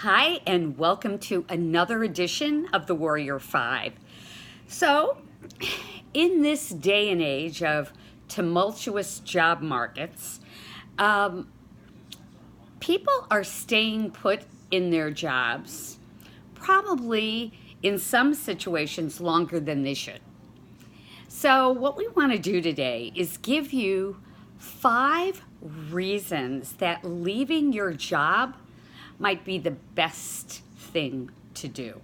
Hi, and welcome to another edition of the Warrior Five. So, in this day and age of tumultuous job markets, um, people are staying put in their jobs, probably in some situations longer than they should. So, what we want to do today is give you 5 reasons that leaving your job might be the best thing to do.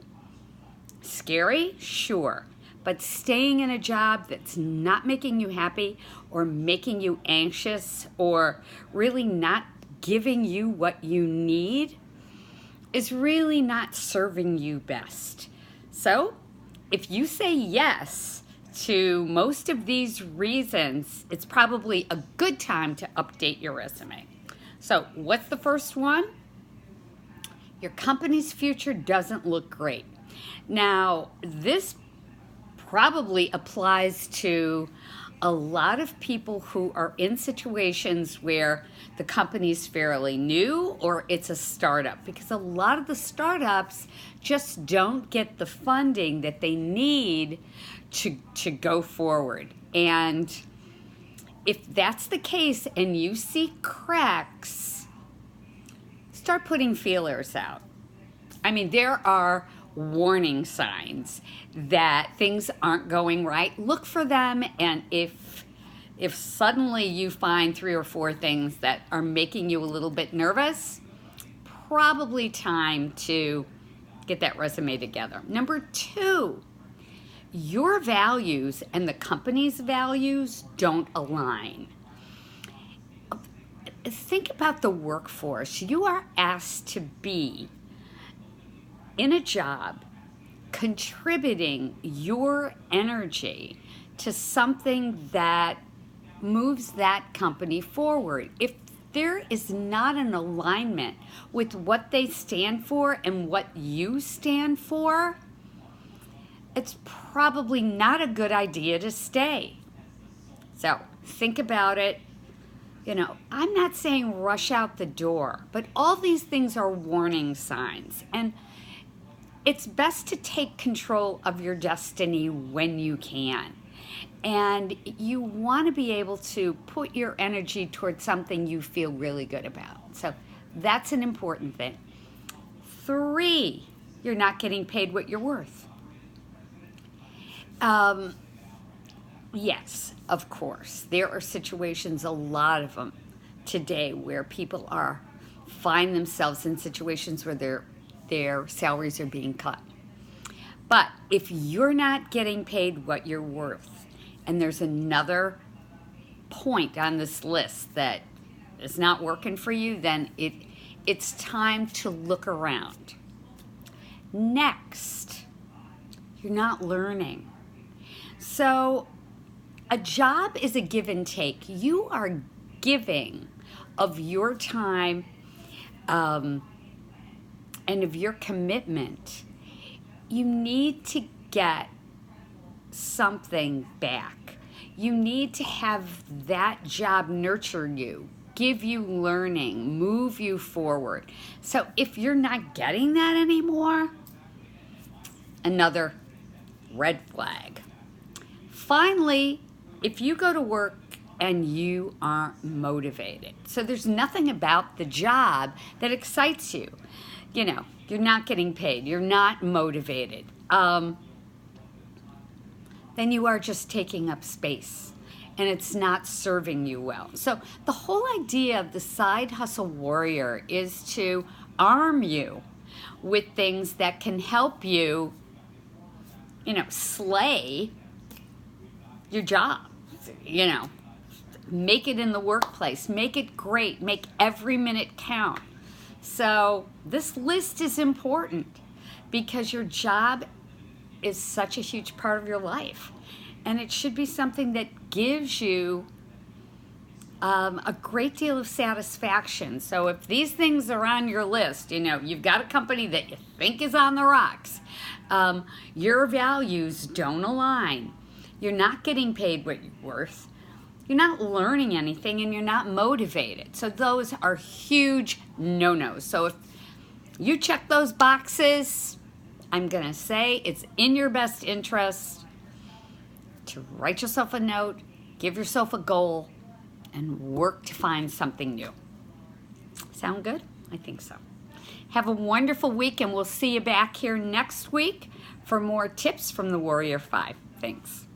Scary? Sure. But staying in a job that's not making you happy or making you anxious or really not giving you what you need is really not serving you best. So, if you say yes to most of these reasons, it's probably a good time to update your resume. So, what's the first one? Your company's future doesn't look great. Now, this probably applies to a lot of people who are in situations where the company's fairly new or it's a startup, because a lot of the startups just don't get the funding that they need to go forward. And if that's the case and you see cracks, start putting feelers out. I mean, there are warning signs that things aren't going right. Look for them, and if suddenly you find 3 or 4 things that are making you a little bit nervous, probably time to get that resume together. Number 2, your values and the company's values don't align. Think about the workforce. You are asked to be in a job contributing your energy to something that moves that company forward. If there is not an alignment with what they stand for and what you stand for, it's probably not a good idea to stay. So think about it. I'm not saying rush out the door, but all these things are warning signs. And it's best to take control of your destiny when you can. And you want to be able to put your energy towards something you feel really good about. So that's an important thing. 3, you're not getting paid what you're worth. Yes, of course. There are situations, a lot of them today, where people find themselves in situations where their salaries are being cut. But if you're not getting paid what you're worth, and there's another point on this list that is not working for you, then it's time to look around. Next, you're not learning. So a job is a give and take. You are giving of your time and of your commitment. You need to get something back. You need to have that job nurture you, give you learning, move you forward. So if you're not getting that anymore, another red flag. Finally, if you go to work and you aren't motivated, so there's nothing about the job that excites you, you're not getting paid, you're not motivated, then you are just taking up space and it's not serving you well. So the whole idea of the Side Hustle Warrior is to arm you with things that can help you, slay your job, make it in the workplace, make it great, make every minute count. So this list is important because your job is such a huge part of your life, and it should be something that gives you a great deal of satisfaction. So if these things are on your list, you've got a company that you think is on the rocks, your values don't align, you're not getting paid what you're worth, you're not learning anything, and you're not motivated. So those are huge no-nos. So You check those boxes. I'm going to say it's in your best interest to write yourself a note, give yourself a goal, and work to find something new. Sound good? I think so. Have a wonderful week, and we'll see you back here next week for more tips from the Warrior 5. Thanks.